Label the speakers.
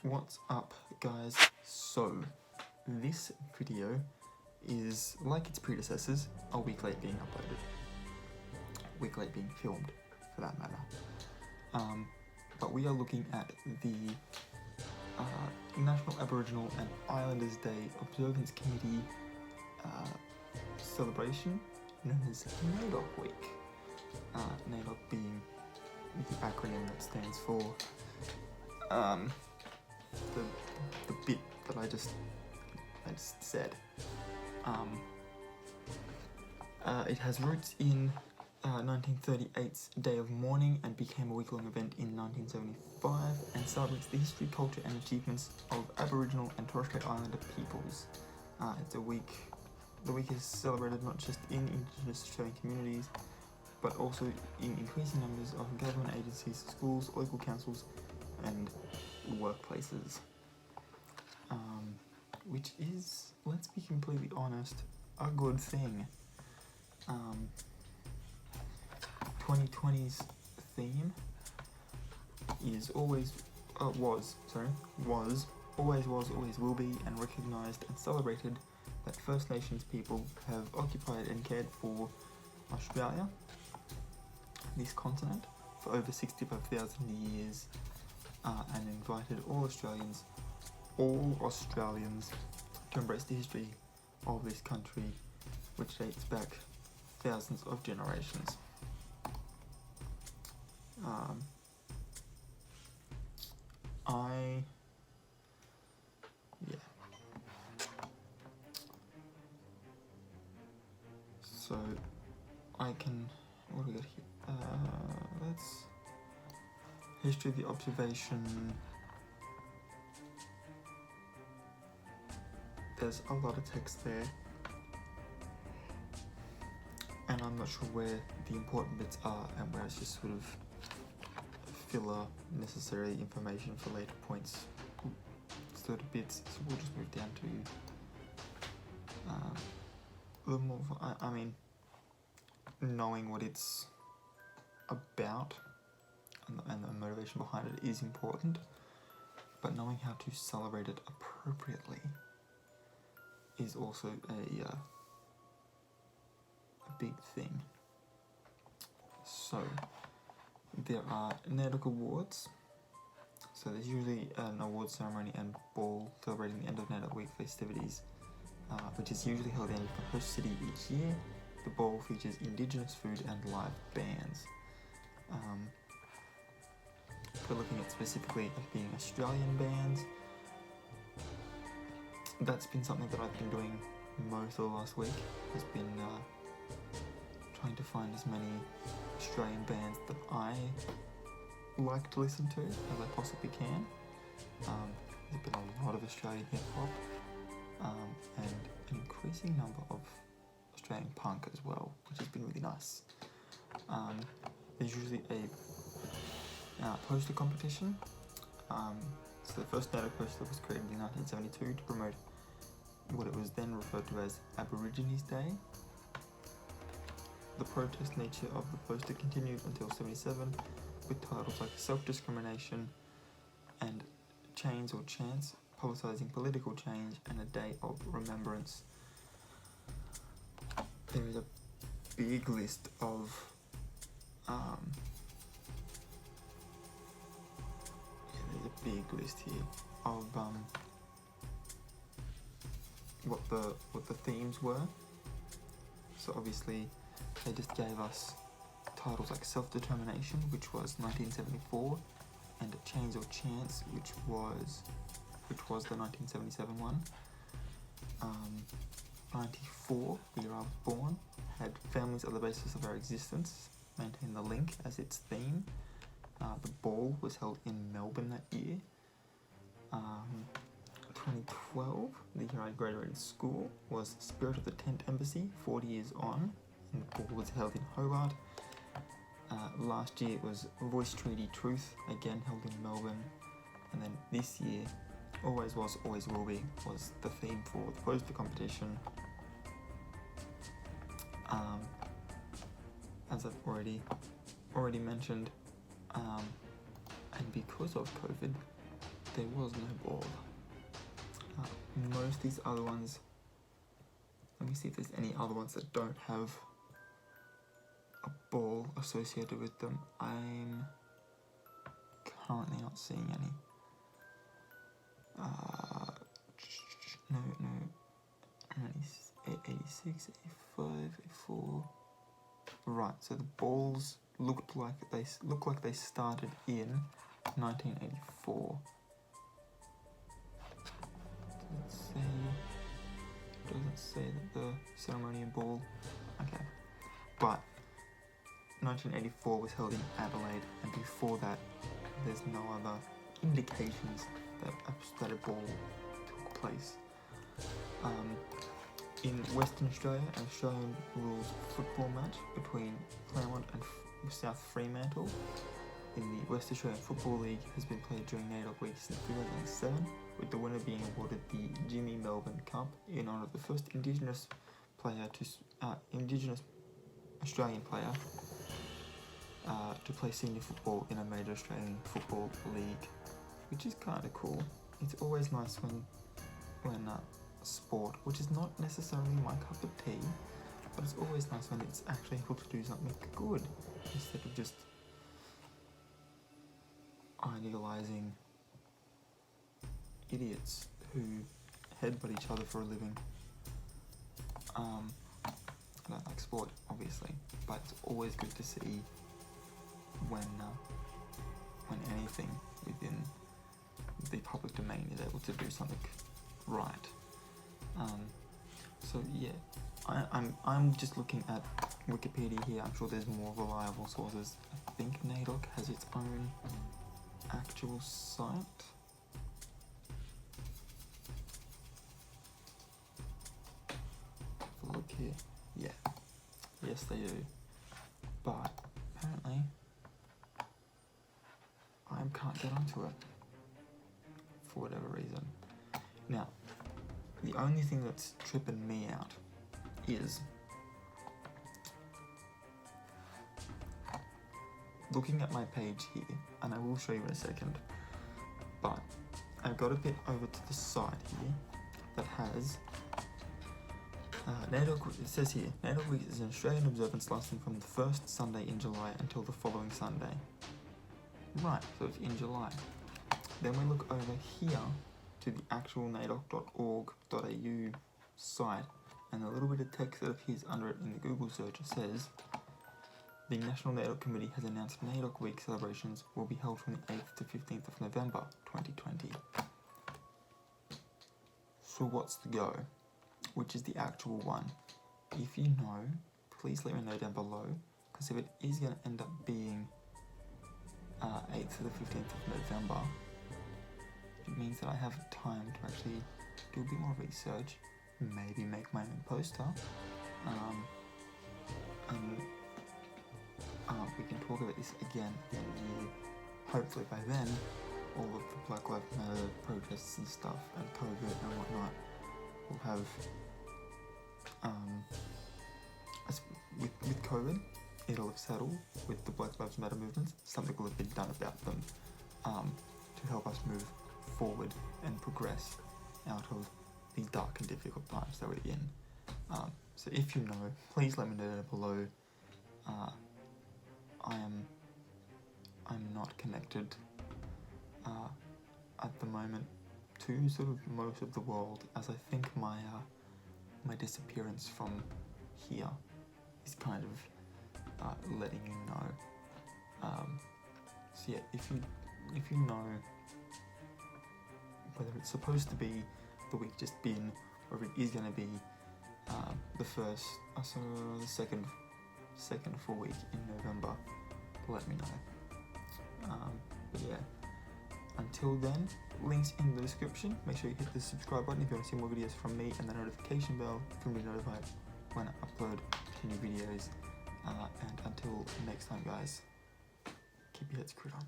Speaker 1: What's up, guys? So, this video is, like its predecessors, a week late being uploaded. A week late being filmed, for that matter. But we are looking at the National Aboriginal and Islanders Day Observance Committee celebration known as NAIDOC Week. NAIDOC being the acronym that stands for the bit that I just said. It has roots in 1938's Day of Mourning and became a week-long event in 1975 and celebrates the history, culture and achievements of Aboriginal and Torres Strait Islander peoples. The week is celebrated not just in Indigenous Australian communities, but also in increasing numbers of government agencies, schools, local councils and workplaces. Which is, let's be completely honest, a good thing. 2020's theme is always was, always will be, and recognised and celebrated that First Nations people have occupied and cared for Australia, this continent, for over 65,000 years, and invited all Australians to embrace the history of this country, which dates back thousands of generations. So I can, what do we got here? History of the observation. There's a lot of text there, and I'm not sure where the important bits are and where it's just sort of filler, necessary information for later points sort of bits. So we'll just move down to the more, I mean, knowing what it's about and the motivation behind it is important, but knowing how to celebrate it appropriately is also a big thing. So there are NAIDOC awards. So there's usually an award ceremony and ball celebrating the end of NAIDOC Week festivities, which is usually held in the host city each year. The ball features Indigenous food and live bands. If we're looking at specifically at being Australian bands, that's been something that I've been doing most of the last week, has been trying to find as many Australian bands that I like to listen to as I possibly can. There's been a lot of Australian hip-hop and an increasing number of Australian punk as well, which has been really nice. There's usually a poster competition. So the first NAIDOC poster was created in 1972 to promote what it was then referred to as Aborigines Day. The protest nature of the poster continued until 1977 with titles like Self-Discrimination and Chains or Chance, publicising political change, and a day of remembrance. There is a big list of there's a big list here of what the themes were. So obviously they just gave us titles like Self-Determination, which was 1974, and Chains or Chance, which was the 1977 one. 94, the year I was born, had Families are the Basis of Our Existence, maintain the link as its theme. The ball was held in Melbourne that year. 2012, the year I graduated school, was Spirit of the Tent Embassy, 40 years on, and the ball was held in Hobart. Last year it was Voice Treaty Truth, again held in Melbourne. And then this year, Always Was, Always Will Be was the theme for the poster competition. As I've already mentioned, and because of COVID, there was no ball. Most of these other ones, let me see if there's any other ones that don't have a ball associated with them. I'm currently not seeing any. No, 86, 85, 84. Right, so the balls look like they started in 1984. Doesn't say that the ceremonial ball. Okay, but 1984 was held in Adelaide, and before that, there's no other indications that a ball took place. In Western Australia, an Australian rules football match between Claremont and South Fremantle in the West Australian Football League has been played during NAIDOC week since 2007, with the winner being awarded the Jimmy Melbourne Cup in honour of the first Indigenous Australian player to play senior football in a major Australian football league, which is kind of cool. It's always nice when sport, which is not necessarily my cup of tea, but it's always nice when it's actually able to do something good instead of just idealizing idiots who headbutt each other for a living. I don't like sport, obviously, but it's always good to see when anything within the public domain is able to do something right. So yeah, I'm just looking at Wikipedia here. I'm sure there's more reliable sources. I think NAIDOC has its own actual site. Have a look here. Yeah, yes they do. But apparently, I can't get onto it for whatever reason. Now, the only thing that's tripping me out is looking at my page here, and I will show you in a second, but I've got a bit over to the side here that has NAIDOC. It says here, NAIDOC week is an Australian observance lasting from the first Sunday in July until the following Sunday. Right, so it's in July. Then we look over here to the actual naidoc.org.au site, and the little bit of text that appears under it in the Google search says, the National NAIDOC Committee has announced NAIDOC Week celebrations will be held from the 8th to 15th of November 2020. So what's the go? Which is the actual one? If you know, please let me know down below, because if it is going to end up being 8th to the 15th of November, it means that I have time to actually do a bit more research, maybe make my own poster, and we can talk about this again in the year. Hopefully by then, all of the Black Lives Matter protests and stuff, and COVID and whatnot, will have, with COVID, it'll have settled with the Black Lives Matter movements. Something will have been done about them to help us move forward and progress out of these dark and difficult times that we're in. So if you know, please let me know down below. I'm not connected at the moment to sort of most of the world, as I think my disappearance from here is kind of letting you know. So yeah, if you know whether it's supposed to be the week just been, or if it is going to be the second full week in November, let me know. But yeah, until then, links in the description. Make sure you hit the subscribe button if you want to see more videos from me, and the notification bell if you want to be notified when I upload new videos. And until next time, guys, keep your heads screwed on.